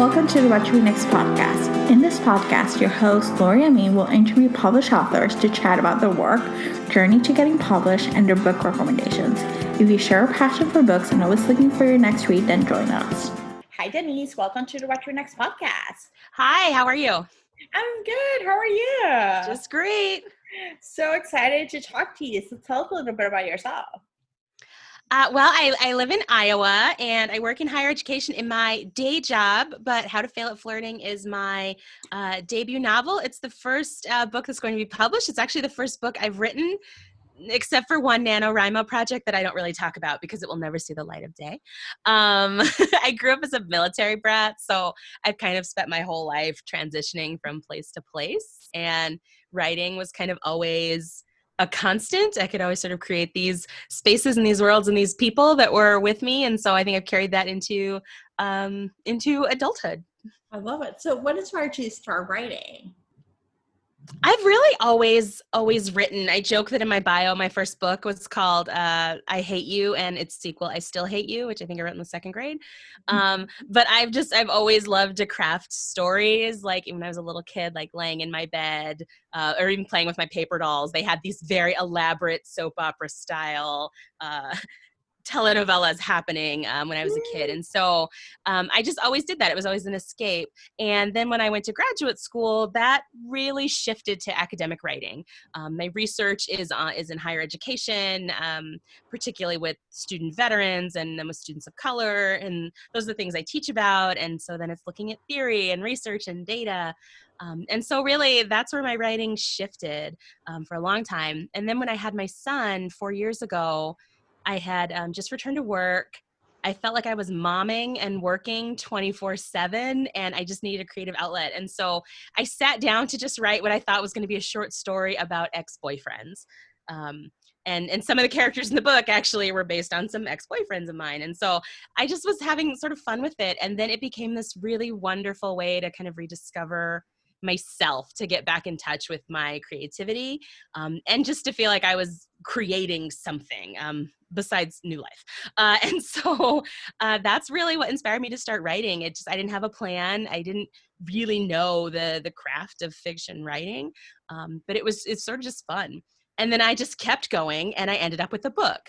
Welcome to the What to Read Next podcast. In this podcast, your host, Lori Amin, will interview published authors to chat about their work, journey to getting published, and their book recommendations. If you share a passion for books and always looking for your next read, then join us. Hi, Denise. Welcome to the What to Read Next podcast. Hi, how are you? I'm good. How are you? Just great. So excited to talk to you. So tell us a little bit about yourself. I live in Iowa and I work in higher education in my day job, but How to Fail at Flirting is my debut novel. It's the first book that's going to be published. It's actually the first book I've written, except for one NaNoWriMo project that I don't really talk about because it will never see the light of day. I grew up as a military brat, so I've kind of spent my whole life transitioning from place to place, and writing was kind of always a constant. I could always sort of create these spaces and these worlds and these people that were with me. And so I think I've carried that into adulthood. I love it. So what inspired you to start writing? I've really always written. I joke that in my bio, my first book was called I Hate You, and its sequel, I Still Hate You, which I think I wrote in the second grade. But I've always loved to craft stories. Like when I was a little kid, like laying in my bed or even playing with my paper dolls, they had these very elaborate soap opera style telenovelas happening when I was a kid. And so I just always did that. It was always an escape. And then when I went to graduate school, that really shifted to academic writing. My research is in higher education, particularly with student veterans and then with students of color. And those are the things I teach about. And so then it's looking at theory and research and data. And so really that's where my writing shifted for a long time. And then when I had my son 4 years ago, I had just returned to work. I felt like I was momming and working 24/7, and I just needed a creative outlet. And so I sat down to just write what I thought was going to be a short story about ex-boyfriends. And some of the characters in the book actually were based on some ex-boyfriends of mine. And so I just was having sort of fun with it. And then it became this really wonderful way to kind of rediscover myself, to get back in touch with my creativity, and just to feel like I was creating something besides new life. And so that's really what inspired me to start writing. I didn't have a plan. I didn't really know the craft of fiction writing, but it's sort of just fun. And then I just kept going, and I ended up with a book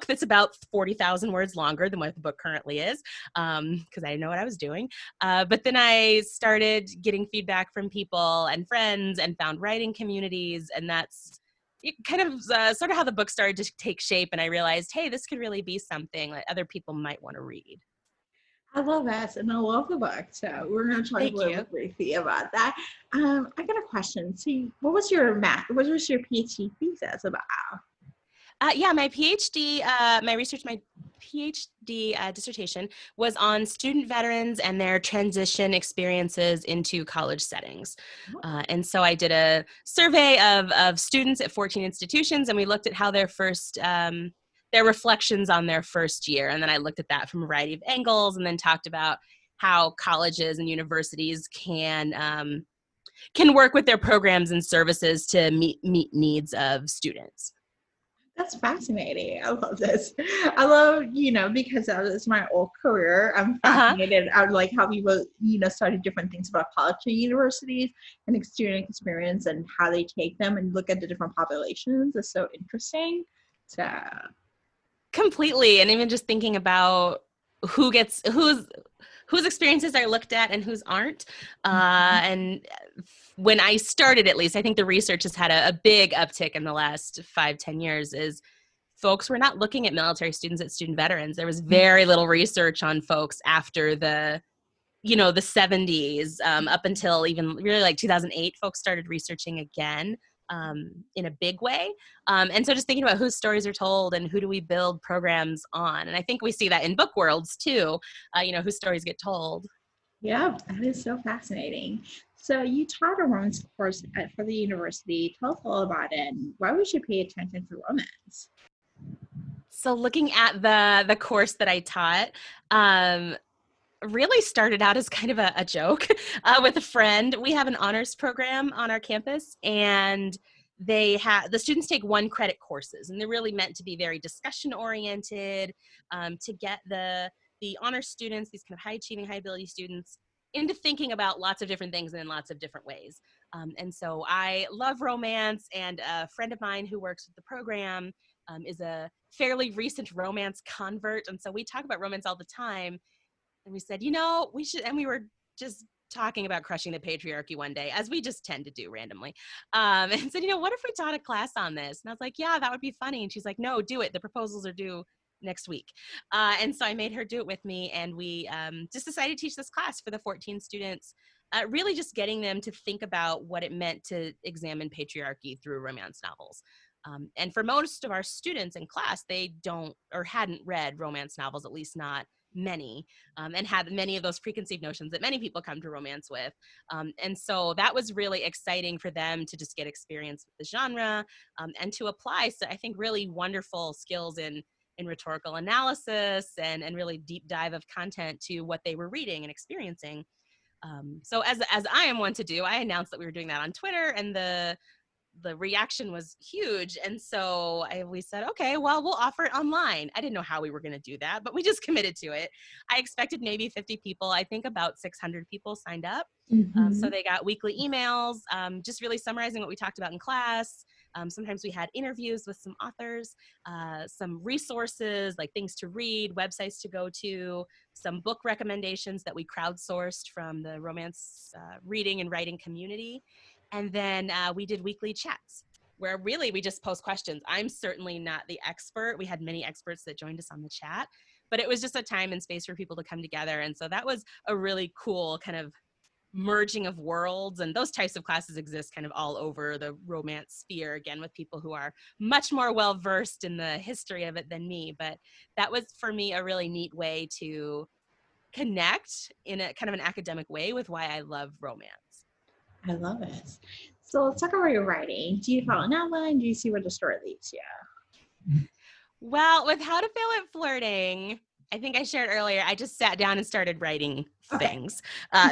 that's about 40,000 words longer than what the book currently is, because I didn't know what I was doing. But then I started getting feedback from people and friends and found writing communities, and that's kind of sort of how the book started to take shape. And I realized, hey, this could really be something that other people might want to read. I love that, and I love the book. So we're going to talk a little briefly about that. I got a question. So, what was your PhD thesis about? My PhD, my PhD dissertation was on student veterans and their transition experiences into college settings. And so I did a survey of students at 14 institutions, and we looked at how their reflections on their first year. And then I looked at that from a variety of angles, and then talked about how colleges and universities can work with their programs and services to meet needs of students. That's fascinating. I love this. I love, because it's my old career. I'm fascinated. I like how people, study different things about college and universities and student experience and how they take them and look at the different populations. It's so interesting. So completely. And even just thinking about whose experiences are looked at and whose aren't. And when I started, at least, I think the research has had a big uptick in the last 5-10 years, is folks were not looking at military students as student veterans. There was very little research on folks after the 70s, up until even really like 2008, folks started researching again in a big way. And so just thinking about whose stories are told and who do we build programs on. And I think we see that in book worlds too, whose stories get told. Yeah, that is so fascinating. So you taught a romance course for the university. Tell us all about it. Why we should pay attention to romance? So looking at the course that I taught, really started out as kind of a joke with a friend. We have an honors program on our campus, and the students take 1 credit courses, and they're really meant to be very discussion oriented, to get the honor students, these kind of high achieving, high ability students, into thinking about lots of different things in lots of different ways. And so I love romance, and a friend of mine who works with the program is a fairly recent romance convert. And so we talk about romance all the time. And we said, we should, and we were just talking about crushing the patriarchy one day, as we just tend to do randomly. And said, what if we taught a class on this? And I was like, yeah, that would be funny. And she's like, no, do it. The proposals are due next week. And so I made her do it with me. And we just decided to teach this class for the 14 students, really just getting them to think about what it meant to examine patriarchy through romance novels. And for most of our students in class, they don't or hadn't read romance novels, at least not many, and had many of those preconceived notions that many people come to romance with. And so that was really exciting for them to just get experience with the genre, and to apply, so I think, really wonderful skills in rhetorical analysis and really deep dive of content to what they were reading and experiencing. So as I am one to do, I announced that we were doing that on Twitter, and the reaction was huge. And so we said, okay, well, we'll offer it online. I didn't know how we were going to do that, but we just committed to it. I expected maybe 50 people. I think about 600 people signed up. So they got weekly emails, just really summarizing what we talked about in class. Sometimes we had interviews with some authors, some resources like things to read, websites to go to, some book recommendations that we crowdsourced from the romance reading and writing community. And then we did weekly chats where really we just post questions. I'm certainly not the expert. We had many experts that joined us on the chat, but it was just a time and space for people to come together. And so that was a really cool kind of merging of worlds. And those types of classes exist kind of all over the romance sphere, again, with people who are much more well-versed in the history of it than me. But that was, for me, a really neat way to connect in a kind of an academic way with why I love romance. I love it. So let's talk about your writing. Do you follow an outline? Do you see where the story leads you? Well, with How to Fail at Flirting, I think I shared earlier, I just sat down and started writing things.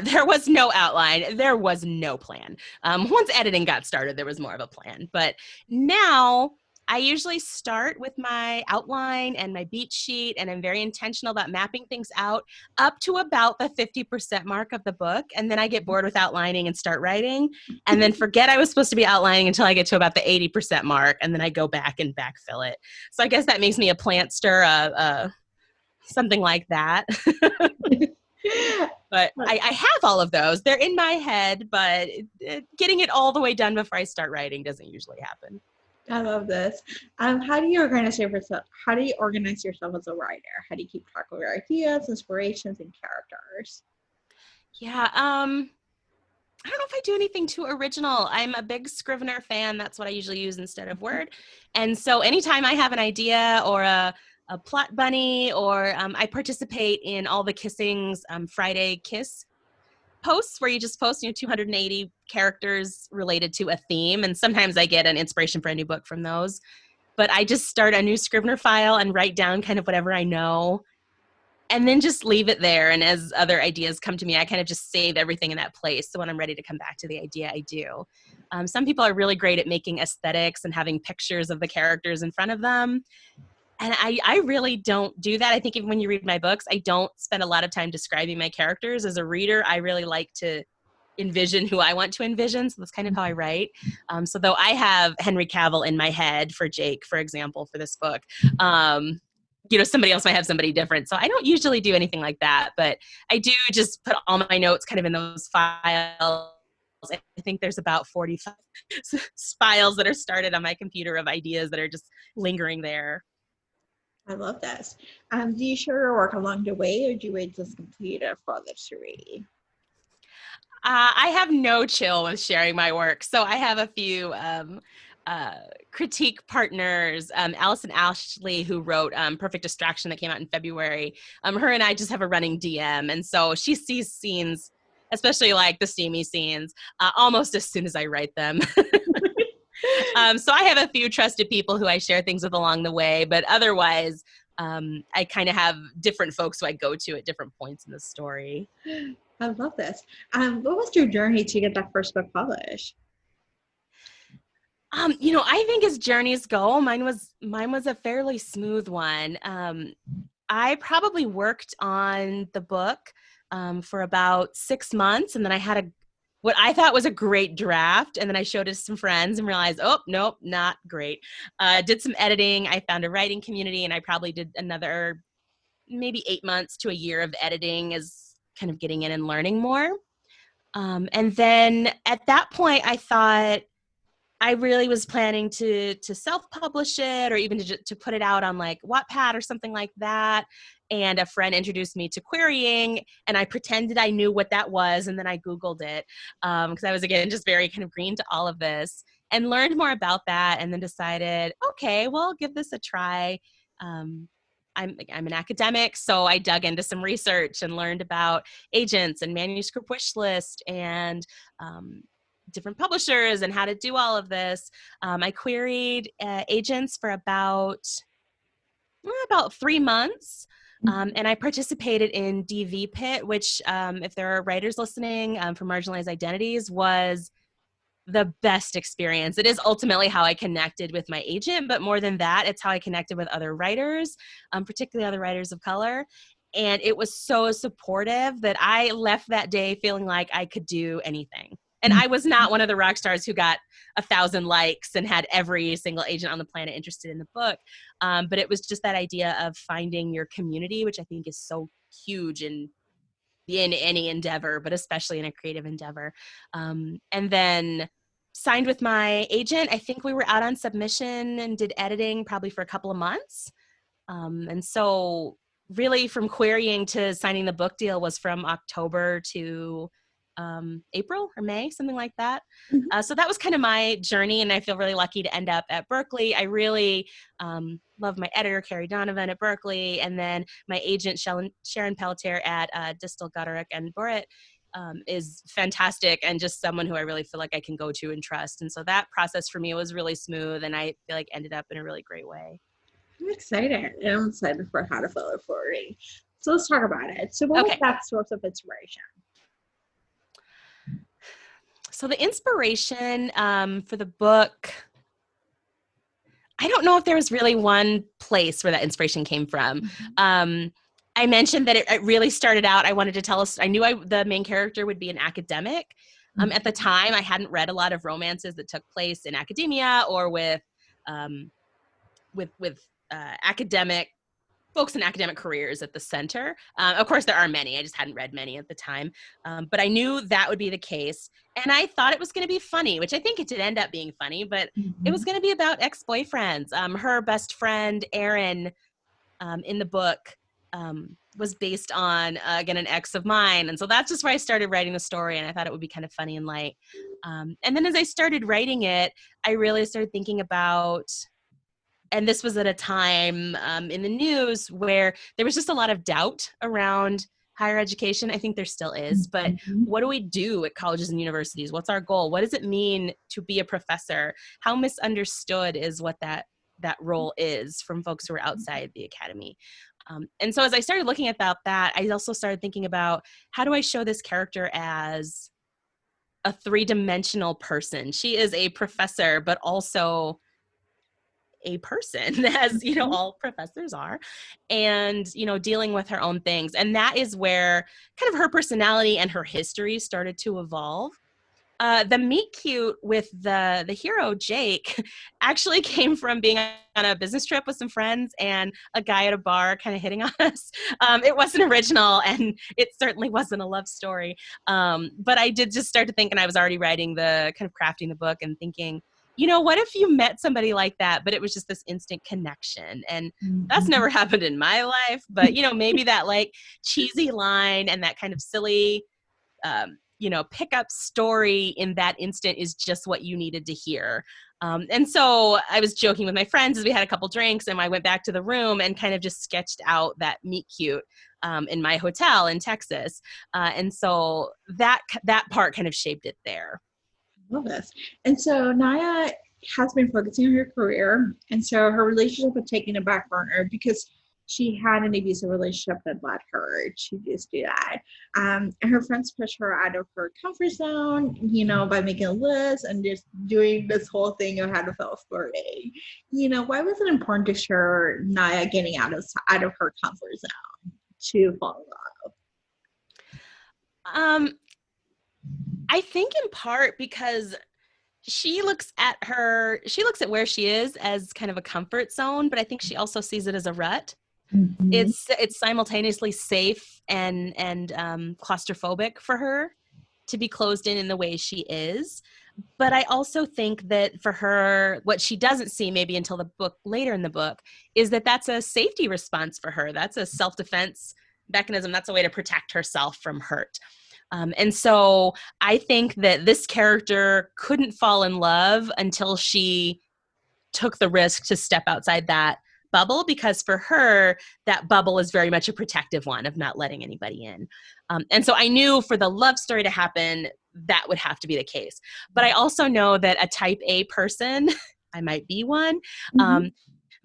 There was no outline. There was no plan. Once editing got started, there was more of a plan. But now I usually start with my outline and my beat sheet, and I'm very intentional about mapping things out up to about the 50% mark of the book. And then I get bored with outlining and start writing, and then forget I was supposed to be outlining until I get to about the 80% mark, and then I go back and backfill it. So I guess that makes me a plantster, something like that. But I have all of those. They're in my head, but getting it all the way done before I start writing doesn't usually happen. I love this. How do you organize yourself? How do you organize yourself as a writer? How do you keep track of your ideas, inspirations, and characters? Yeah, I don't know if I do anything too original. I'm a big Scrivener fan. That's what I usually use instead of Word. And so anytime I have an idea or a plot bunny, or I participate in all the Kissing's Friday Kiss posts, where you just post 280 characters related to a theme, and sometimes I get an inspiration for a new book from those. But I just start a new Scrivener file and write down kind of whatever I know, and then just leave it there. And as other ideas come to me, I kind of just save everything in that place, so when I'm ready to come back to the idea, I do. Some people are really great at making aesthetics and having pictures of the characters in front of them. And I really don't do that. I think even when you read my books, I don't spend a lot of time describing my characters. As a reader, I really like to envision who I want to envision. So that's kind of how I write. So though I have Henry Cavill in my head for Jake, for example, for this book, somebody else might have somebody different. So I don't usually do anything like that, but I do just put all my notes kind of in those files. I think there's about 45 files that are started on my computer of ideas that are just lingering there. I love this. Do you share your work along the way, or do you wait to complete it for others to read? I have no chill with sharing my work. So I have a few critique partners, Allison Ashley, who wrote Perfect Distraction that came out in February. Her and I just have a running DM. And so she sees scenes, especially like the steamy scenes, almost as soon as I write them. So I have a few trusted people who I share things with along the way, but otherwise, I kind of have different folks who I go to at different points in the story. I love this. What was your journey to get that first book published? I think as journeys go, mine was a fairly smooth one. I probably worked on the book for about 6 months. And then I had what I thought was a great draft. And then I showed it to some friends and realized, oh, nope, not great. Did some editing. I found a writing community, and I probably did another maybe 8 months to a year of editing, as kind of getting in and learning more. And then at that point, I thought I really was planning to self-publish it, or even to put it out on like Wattpad or something like that. And a friend introduced me to querying, and I pretended I knew what that was. And then I Googled it because I was, again, just very kind of green to all of this, and learned more about that. And then decided, okay, well, I'll give this a try. I'm an academic, so I dug into some research and learned about agents and manuscript wish list and different publishers and how to do all of this. I queried agents for about 3 months. And I participated in DV Pit, which, if there are writers listening for marginalized identities, was the best experience. It is ultimately how I connected with my agent, but more than that, it's how I connected with other writers, particularly other writers of color. And it was so supportive that I left that day feeling like I could do anything. And I was not one of the rock stars who got 1,000 likes and had every single agent on the planet interested in the book. But it was just that idea of finding your community, which I think is so huge in any endeavor, but especially in a creative endeavor. And then signed with my agent. I think we were out on submission and did editing probably for a couple of months. And so really from querying to signing the book deal was from October to April or May, something like that. So that was kind of my journey, and I feel really lucky to end up at Berkeley. I really love my editor, Carrie Donovan at Berkeley, and then my agent, Sharon Pelletier at Distal, Gutterick, and Boret is fantastic, and just someone who I really feel like I can go to and trust. And so that process for me was really smooth, and I feel like ended up in a really great way. I'm excited. I'm excited for How to Fill It Forwarding. So let's talk about it. So what was that source of inspiration? So the inspiration for the book, I don't know if there was really one place where that inspiration came from. I mentioned that it really started out, I wanted to tell us, I knew the main character would be an academic. At the time, I hadn't read a lot of romances that took place in academia or with academic folks in academic careers at the center. Of course, there are many. I just hadn't read many at the time. But I knew that would be the case. And I thought it was going to be funny, which I think it did end up being funny, but it was going to be about ex-boyfriends. Her best friend, Erin, in the book, was based on, again, an ex of mine. And so that's just where I started writing the story, and I thought it would be kind of funny and light. And then as I started writing it, I really started thinking about, and this was at a time in the news where there was just a lot of doubt around higher education. I think there still is, but what do we do at colleges and universities? What's our goal? What does it mean to be a professor? How misunderstood is what that role is from folks who are outside the academy? And so as I started looking about that, I also started thinking about, how do I show this character as a three-dimensional person? She is a professor, but also a person, as all professors are, and dealing with her own things. And that is where kind of her personality and her history started to evolve. The meet cute with the hero, Jake, actually came from being on a business trip with some friends and a guy at a bar kind of hitting on us. It wasn't original, and it certainly wasn't a love story. But I did just start to think, and I was already writing crafting the book and thinking, what if you met somebody like that, but it was just this instant connection? And that's never happened in my life, but maybe that like cheesy line and that kind of silly, pickup story in that instant is just what you needed to hear. And so I was joking with my friends as we had a couple drinks, and I went back to the room and kind of just sketched out that meet cute in my hotel in Texas. And so that part kind of shaped it there. Love this. And so Naya has been focusing on her career, and so her relationship had taken a back burner because she had an abusive relationship that led her to just do that. And her friends pushed her out of her comfort zone, by making a list and just doing this whole thing of how to fill flirting. Why was it important to show Naya getting out of her comfort zone to fall in love? Um, I think in part because she looks at where she is as kind of a comfort zone, but I think she also sees it as a rut. Mm-hmm. It's simultaneously safe and claustrophobic for her to be closed in the way she is. But I also think that for her, what she doesn't see maybe until the book later in the book is that that's a safety response for her. That's a self-defense mechanism. That's a way to protect herself from hurt. And so I think that this character couldn't fall in love until she took the risk to step outside that bubble, because for her, that bubble is very much a protective one of not letting anybody in. And so I knew for the love story to happen, that would have to be the case. But I also know that a type A person, I might be one, Mm-hmm.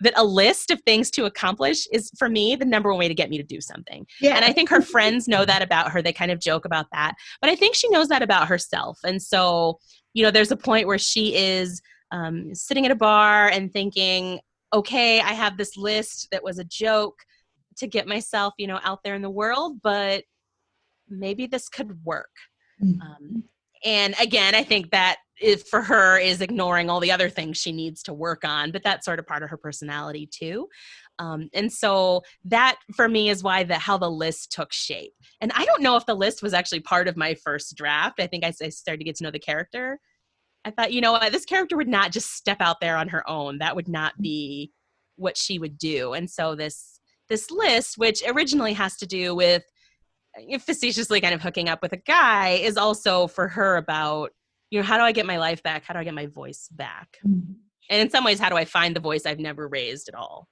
that a list of things to accomplish is, for me, the number one way to get me to do something. And Yeah. I think her friends know that about her. They kind of joke about that. But I think she knows that about herself. And so, there's a point where she is sitting at a bar and thinking, okay, I have this list that was a joke to get myself, out there in the world, but maybe this could work. Um, Mm-hmm. and again, I think that is, for her, is ignoring all the other things she needs to work on, but that's sort of part of her personality too. And so that for me is why how the list took shape. And I don't know if the list was actually part of my first draft. I think I started to get to know the character. I thought, what, this character would not just step out there on her own. That would not be what she would do. And so this list, which originally has to do with facetiously kind of hooking up with a guy, is also for her about, how do I get my life back? How do I get my voice back? Mm-hmm. And in some ways, how do I find the voice I've never raised at all?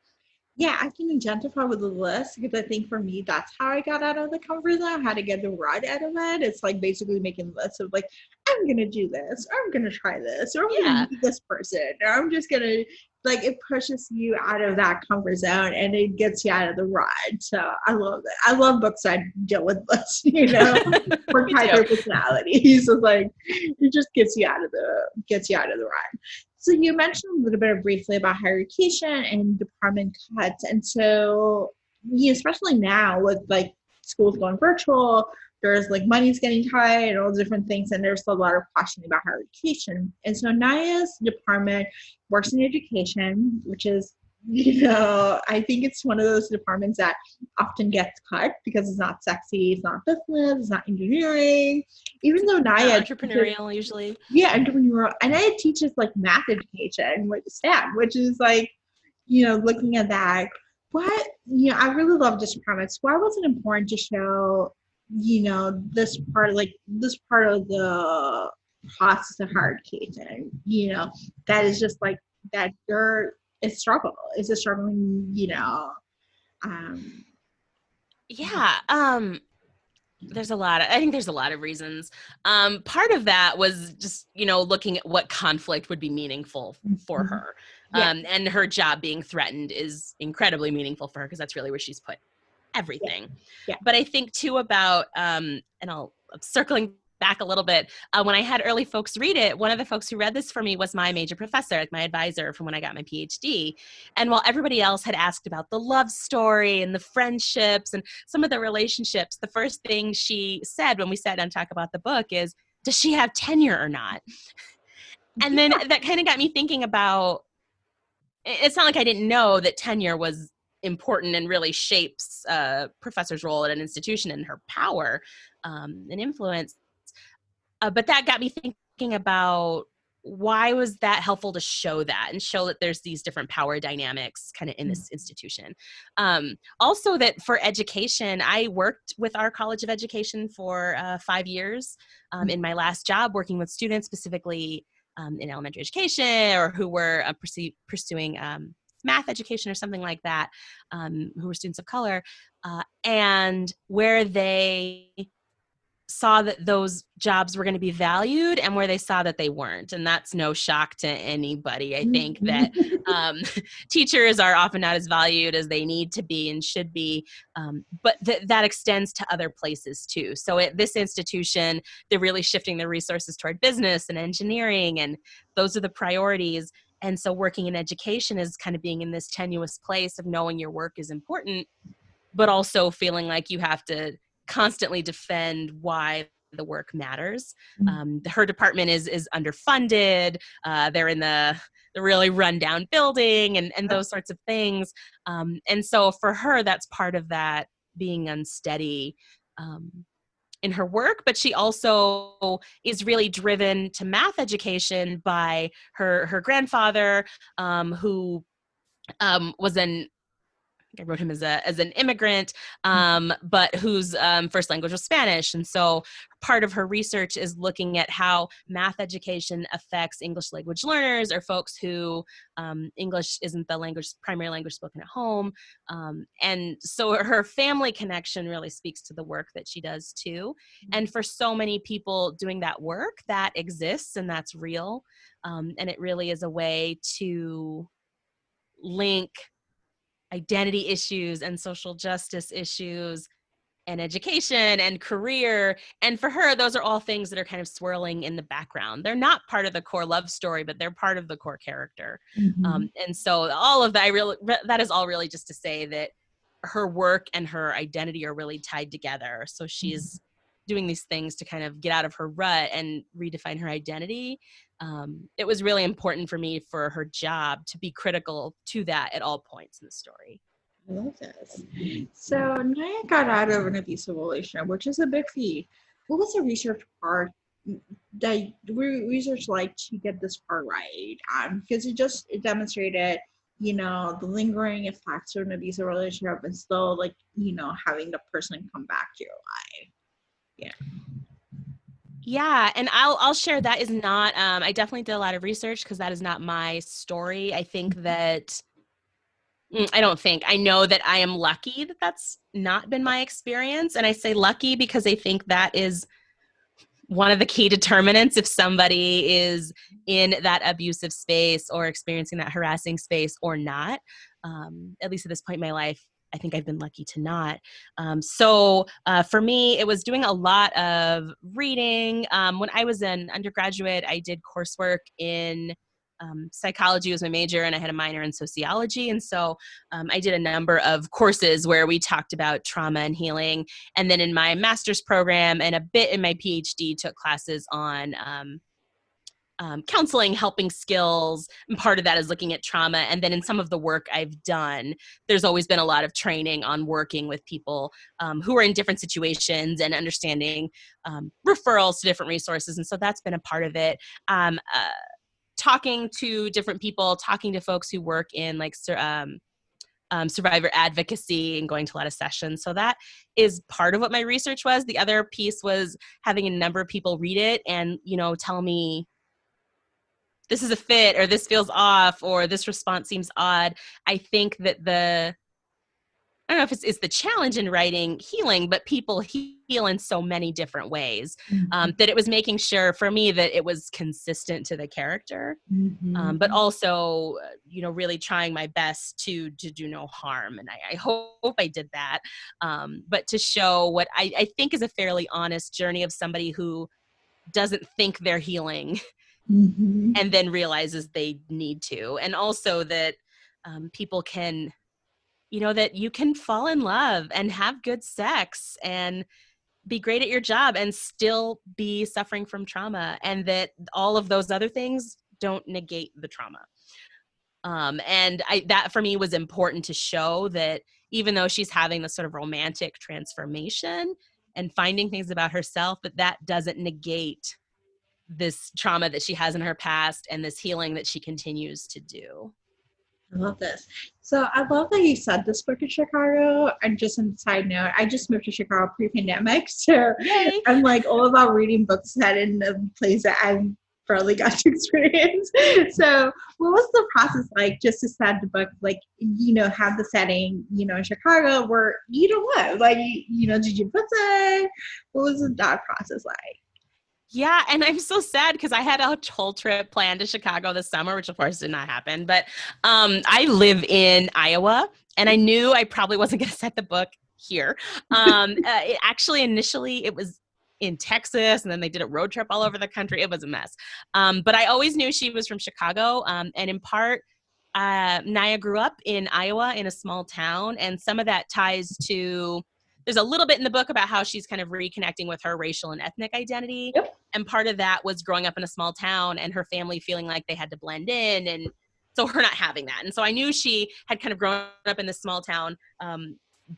Yeah, I can identify with the list because I think for me, that's how I got out of the comfort zone, how to get the ride out of it. It's like basically making lists of like, I'm going to do this, or I'm going to try this, or I'm going to Yeah. meet this person, or I'm just going to, like, it pushes you out of that comfort zone and it gets you out of the ride. So I love it. I love books that deal with lists, for Me type too. of personalities. So like, it just gets you out of the ride. So you mentioned a little bit briefly about higher education and department cuts. And so, especially now with like schools going virtual, there's like money's getting tight and all different things. And there's a lot of questioning about higher education. And so Naya's department works in education, which is, I think it's one of those departments that often gets cut because it's not sexy, it's not business, it's not engineering. Even though Naya Entrepreneurial, usually. entrepreneurial. And it teaches like math education with STEM, which is like, looking at that. But, I really love this premise. Why was it important to show, this part of the process of hard education, that is just like that it's struggle. It's a struggling, um, Yeah. I think there's a lot of reasons. Part of that was just, looking at what conflict would be meaningful for her. yeah, And her job being threatened is incredibly meaningful for her because that's really where she's put yeah, everything. yeah. But I think too about, and I'm circling back a little bit, when I had early folks read it, one of the folks who read this for me was my major professor, like my advisor from when I got my PhD. And while everybody else had asked about the love story and the friendships and some of the relationships, the first thing she said when we sat down to talk about the book is, does she have tenure or not? And then that kind of got me thinking about, it's not like I didn't know that tenure was important and really shapes a professor's role at an institution and her power and influence. But that got me thinking about, why was that helpful to show that and show that there's these different power dynamics kind of in this institution. Also that for education, I worked with our College of Education for 5 years in my last job, working with students specifically in elementary education, or who were pursuing math education or something like that, who were students of color, and where they saw that those jobs were going to be valued and where they saw that they weren't. And that's no shock to anybody. I think that teachers are often not as valued as they need to be and should be. But that extends to other places too. So at this institution, they're really shifting their resources toward business and engineering, and those are the priorities. And so working in education is kind of being in this tenuous place of knowing your work is important, but also feeling like you have to constantly defend why the work matters. Mm-hmm. Her department is underfunded. They're in the really rundown building and those sorts of things. And so for her, that's part of that being unsteady in her work, but she also is really driven to math education by her grandfather, who was I wrote him as an immigrant, but whose first language was Spanish. And so part of her research is looking at how math education affects English language learners or folks who English isn't the primary language spoken at home. And so her family connection really speaks to the work that she does too. And for so many people doing that work, that exists and that's real. And it really is a way to link identity issues and social justice issues and education and career. And for her, those are all things that are kind of swirling in the background. They're not part of the core love story, but they're part of the core character. Mm-hmm. And so all of that, that is all really just to say that her work and her identity are really tied together. So she's doing these things to kind of get out of her rut and redefine her identity. It was really important for me for her job to be critical to that at all points in the story. I love this. So Naya got out of an abusive relationship, which is a big feat. What was the research part that research like to get this part right? Because it demonstrated, the lingering effects of an abusive relationship and still like, having the person come back to your life. Yeah. Yeah, and I'll share that is not I definitely did a lot of research because that is not my story. I think that I know that I am lucky that that's not been my experience. And I say lucky because I think that is one of the key determinants if somebody is in that abusive space or experiencing that harassing space or not. At least at this point in my life, I think I've been lucky to not. So for me, it was doing a lot of reading. When I was an undergraduate, I did coursework in psychology was my major, and I had a minor in sociology. And so I did a number of courses where we talked about trauma and healing. And then in my master's program and a bit in my PhD, took classes on counseling, helping skills. And part of that is looking at trauma. And then in some of the work I've done, there's always been a lot of training on working with people who are in different situations and understanding referrals to different resources. And so that's been a part of it. Talking to different people, talking to folks who work in like survivor advocacy and going to a lot of sessions. So that is part of what my research was. The other piece was having a number of people read it and, tell me this is a fit or this feels off or this response seems odd. I think that I don't know if it's the challenge in writing healing, but people heal in so many different ways that it was making sure for me that it was consistent to the character, but also, really trying my best to do no harm. And I hope I did that. But to show what I think is a fairly honest journey of somebody who doesn't think they're healing and then realizes they need to. And also that people can that you can fall in love and have good sex and be great at your job and still be suffering from trauma, and that all of those other things don't negate the trauma. And that for me was important to show that even though she's having this sort of romantic transformation and finding things about herself, that doesn't negate this trauma that she has in her past and this healing that she continues to do. I love this. So I love that you said this book in Chicago. And just on a side note, I just moved to Chicago pre-pandemic. So Yay. I'm like all about reading books set in a place that I've barely got to experience. So what was the process like just to set the book, like, have the setting, in Chicago where you don't live? Like, did you visit? What was that process like? Yeah, and I'm so sad because I had a whole trip planned to Chicago this summer, which of course did not happen. But I live in Iowa, and I knew I probably wasn't going to set the book here. Initially, it was in Texas, and then they did a road trip all over the country. It was a mess. But I always knew she was from Chicago, and in part, Naya grew up in Iowa in a small town, and some of that ties to there's a little bit in the book about how she's kind of reconnecting with her racial and ethnic identity. Yep. And part of that was growing up in a small town and her family feeling like they had to blend in, and so her not having that. And so I knew she had kind of grown up in this small town,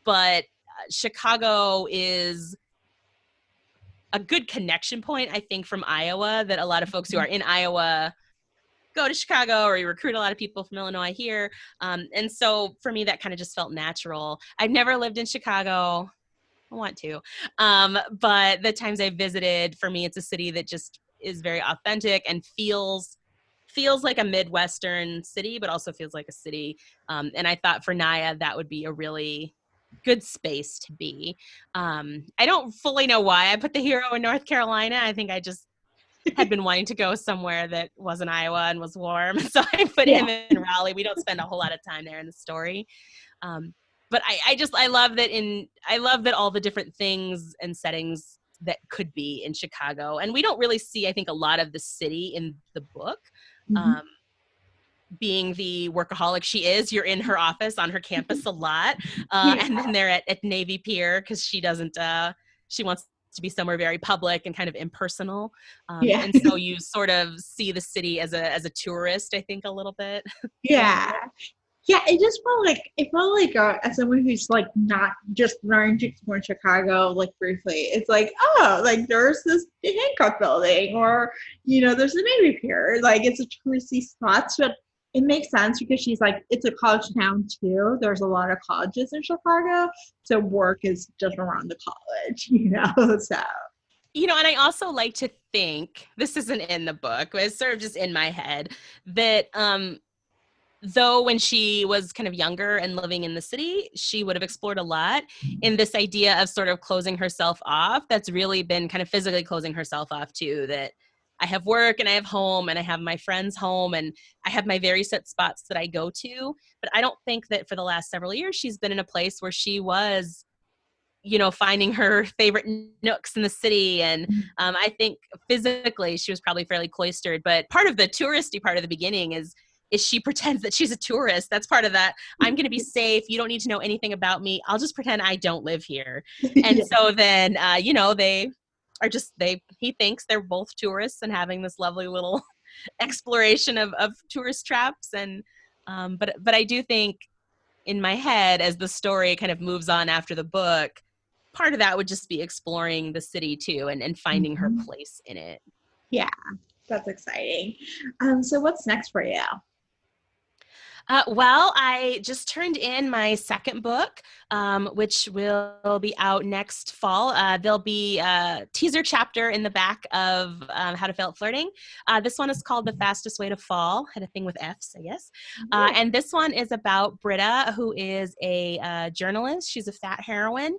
but Chicago is a good connection point, I think, from Iowa, that a lot of folks who are in Iowa go to Chicago, or you recruit a lot of people from Illinois here. And so for me, that kind of just felt natural. I've never lived in Chicago. I want to. But the times I visited, for me, it's a city that just is very authentic and feels like a Midwestern city, but also feels like a city. And I thought for Naya, that would be a really good space to be. I don't fully know why I put the hero in North Carolina. I think I just had been wanting to go somewhere that wasn't Iowa and was warm. So I put him in Raleigh. We don't spend a whole lot of time there in the story. But I love that all the different things and settings that could be in Chicago. And we don't really see, I think, a lot of the city in the book. Being the workaholic she is, you're in her office on her campus a lot. And then they're at Navy Pier because she doesn't, she wants to be somewhere very public and kind of impersonal. And so you sort of see the city as a tourist, I think, a little bit. Yeah, it just felt like as someone who's like not just learned to explore in Chicago like briefly, it's like, oh, like there's this Hancock building, or there's the Navy Pier, like it's a touristy spot, but it makes sense because she's like, it's a college town too. There's a lot of colleges in Chicago, so work is just around the college, so. And I also like to think, this isn't in the book, but it's sort of just in my head, that though when she was kind of younger and living in the city, she would have explored a lot in this idea of sort of closing herself off. That's really been kind of physically closing herself off too, that I have work and I have home and I have my friends home and I have my very set spots that I go to. But I don't think that for the last several years, she's been in a place where she was, finding her favorite nooks in the city. And I think physically she was probably fairly cloistered, but part of the touristy part of the beginning is she pretends that she's a tourist. That's part of that. I'm going to be safe. You don't need to know anything about me. I'll just pretend I don't live here. And so then, he thinks they're both tourists and having this lovely little exploration of tourist traps. And, but I do think in my head, as the story kind of moves on after the book, part of that would just be exploring the city too and finding her place in it. Yeah, that's exciting. So what's next for you? Well, I just turned in my second book, which will be out next fall. There'll be a teaser chapter in the back of How to Fail at Flirting. This one is called The Fastest Way to Fall. Had a thing with F's, I guess. And this one is about Britta, who is a journalist. She's a fat heroine.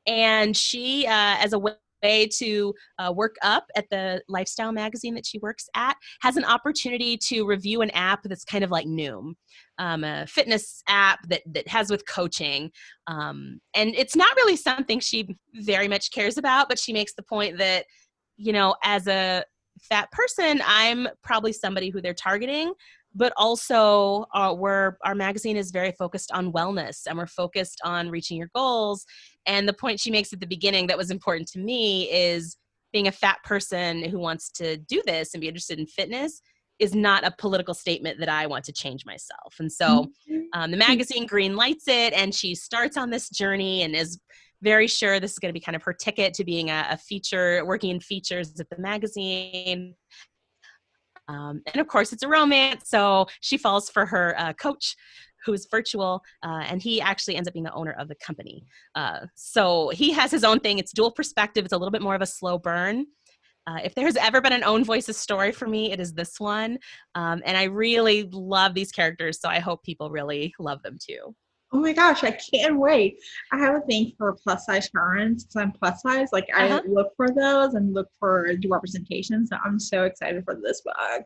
And she, as a way to work up at the lifestyle magazine that she works at, has an opportunity to review an app that's kind of like Noom, a fitness app that has with coaching. And it's not really something she very much cares about, but she makes the point that, as a fat person, I'm probably somebody who they're targeting, but also our magazine is very focused on wellness and we're focused on reaching your goals. And the point she makes at the beginning that was important to me is being a fat person who wants to do this and be interested in fitness is not a political statement that I want to change myself. And so the magazine green lights it, and she starts on this journey and is very sure this is going to be kind of her ticket to being a feature, working in features at the magazine. And of course, it's a romance. So she falls for her coach, who's virtual, and he actually ends up being the owner of the company. So he has his own thing. It's dual perspective. It's a little bit more of a slow burn. If there's ever been an own voices story for me, it is this one. And I really love these characters, so I hope people really love them too. Oh my gosh, I can't wait. I have a thing for plus size parents because I'm plus size. Like I look for those and look for the representation. So I'm so excited for this book.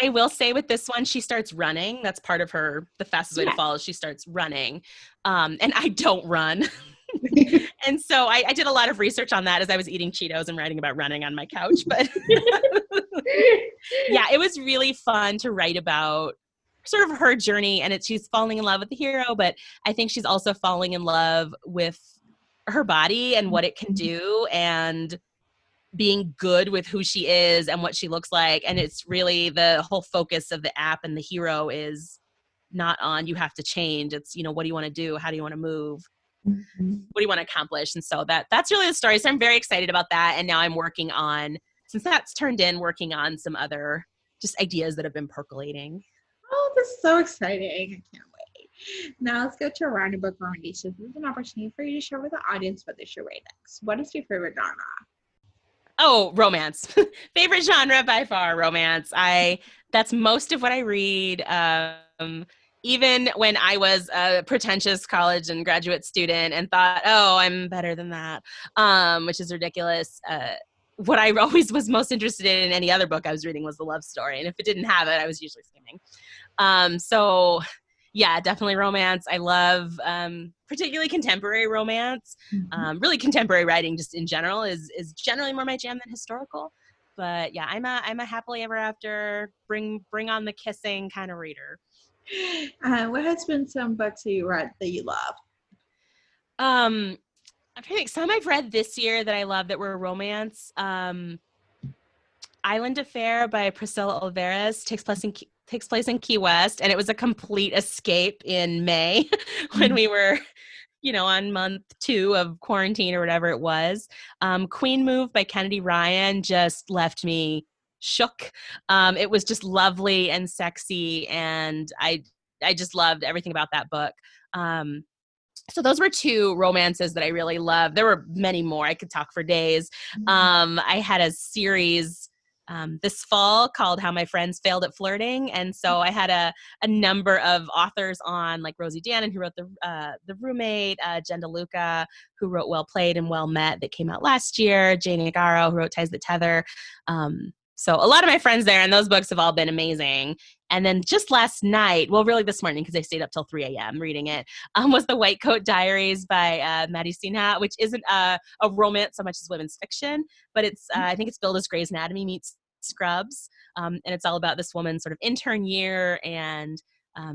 I will say with this one, she starts running. That's part of her, the fastest way to fall is she starts running. And I don't run. And so I did a lot of research on that as I was eating Cheetos and writing about running on my couch. But yeah, it was really fun to write about sort of her journey, and she's falling in love with the hero, but I think she's also falling in love with her body and what it can do, and being good with who she is and what she looks like. And it's really the whole focus of the app, and the hero is not on you have to change. It's, what do you want to do? How do you want to move? Mhm. What do you want to accomplish? And so that's really the story. So I'm very excited about that. And now I'm working on, since that's turned in, working on some other just ideas that have been percolating. Oh, this is so exciting. I can't wait. Now let's go to a round of book recommendations. This is an opportunity for you to share with the audience what they should read next. What is your favorite genre? Oh, romance. Favorite genre by far, romance. That's most of what I read. Even when I was a pretentious college and graduate student and thought, oh, I'm better than that, which is ridiculous. What I always was most interested in any other book I was reading was the love story. And if it didn't have it, I was usually skimming. So yeah, definitely romance. I love particularly contemporary romance. Really contemporary writing just in general is generally more my jam than historical. But yeah, I'm a happily ever after, bring on the kissing kind of reader. What has been some books that you read that you love? I'm trying to think. Some I've read this year that I love that were romance. Island Affair by Priscilla Olivares takes place in Key West, and it was a complete escape in May when we were, on month 2 of quarantine or whatever it was. Queen Move by Kennedy Ryan just left me shook. It was just lovely and sexy, and I just loved everything about that book. So those were 2 romances that I really loved. There were many more. I could talk for days. I had a series this fall called How My Friends Failed at Flirting. And so I had a number of authors on, like Rosie Dannon, who wrote The Roommate, Jen DeLuca, who wrote Well Played and Well Met, that came out last year, Jane Agaro, who wrote Ties That Tether. So a lot of my friends there, and those books have all been amazing. And then just last night, well, really this morning, because I stayed up till 3 a.m. reading it, was The White Coat Diaries by Maddie Sinha, which isn't a romance so much as women's fiction, but it's I think it's billed as Grey's Anatomy meets Scrubs. And it's all about this woman's sort of intern year, and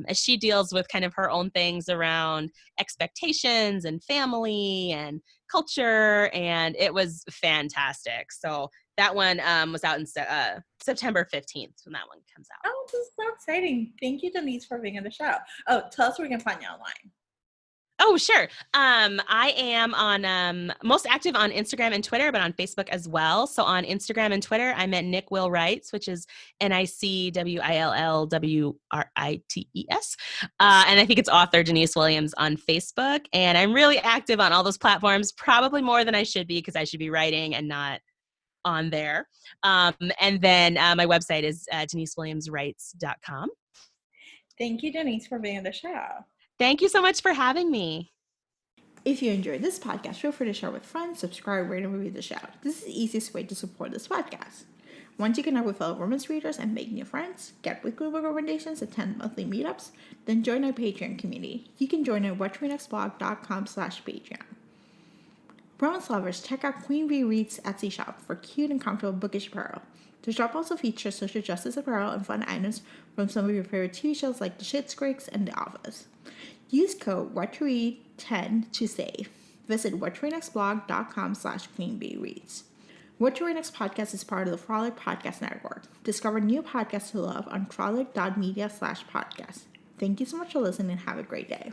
as she deals with kind of her own things around expectations and family and culture, and it was fantastic. So that one was out in September 15th when that one comes out. Oh, this is so exciting. Thank you, Denise, for being on the show. Oh, tell us where we can find you online. Oh, sure. I am on most active on Instagram and Twitter, but on Facebook as well. So on Instagram and Twitter, I'm at Nick Will Writes, which is NICWILLWRITES. And I think it's author Denise Williams on Facebook. And I'm really active on all those platforms, probably more than I should be, because I should be writing and not on there. And then my website is denisewilliamswrites.com. Thank you, Denise, for being on the show. Thank you so much for having me. If you enjoyed this podcast, feel free to share with friends, subscribe, rate, and review the show. This is the easiest way to support this podcast. Once you connect with fellow romance readers and make new friends, get weekly book recommendations, attend monthly meetups, then join our Patreon community. You can join at whattoreadnextblog.com/Patreon. Romance lovers, check out Queen Bee Reads Etsy shop for cute and comfortable bookish apparel. The shop also features social justice apparel and fun items from some of your favorite TV shows like The Schitt's Creek and The Office. Use code WhatToRead10 to save. Visit whattoreadnextblog.com/QueenBeeReads. What to Read Next podcast is part of the Frolic Podcast Network. Discover new podcasts to love on frolic.media/podcast. Thank you so much for listening and have a great day.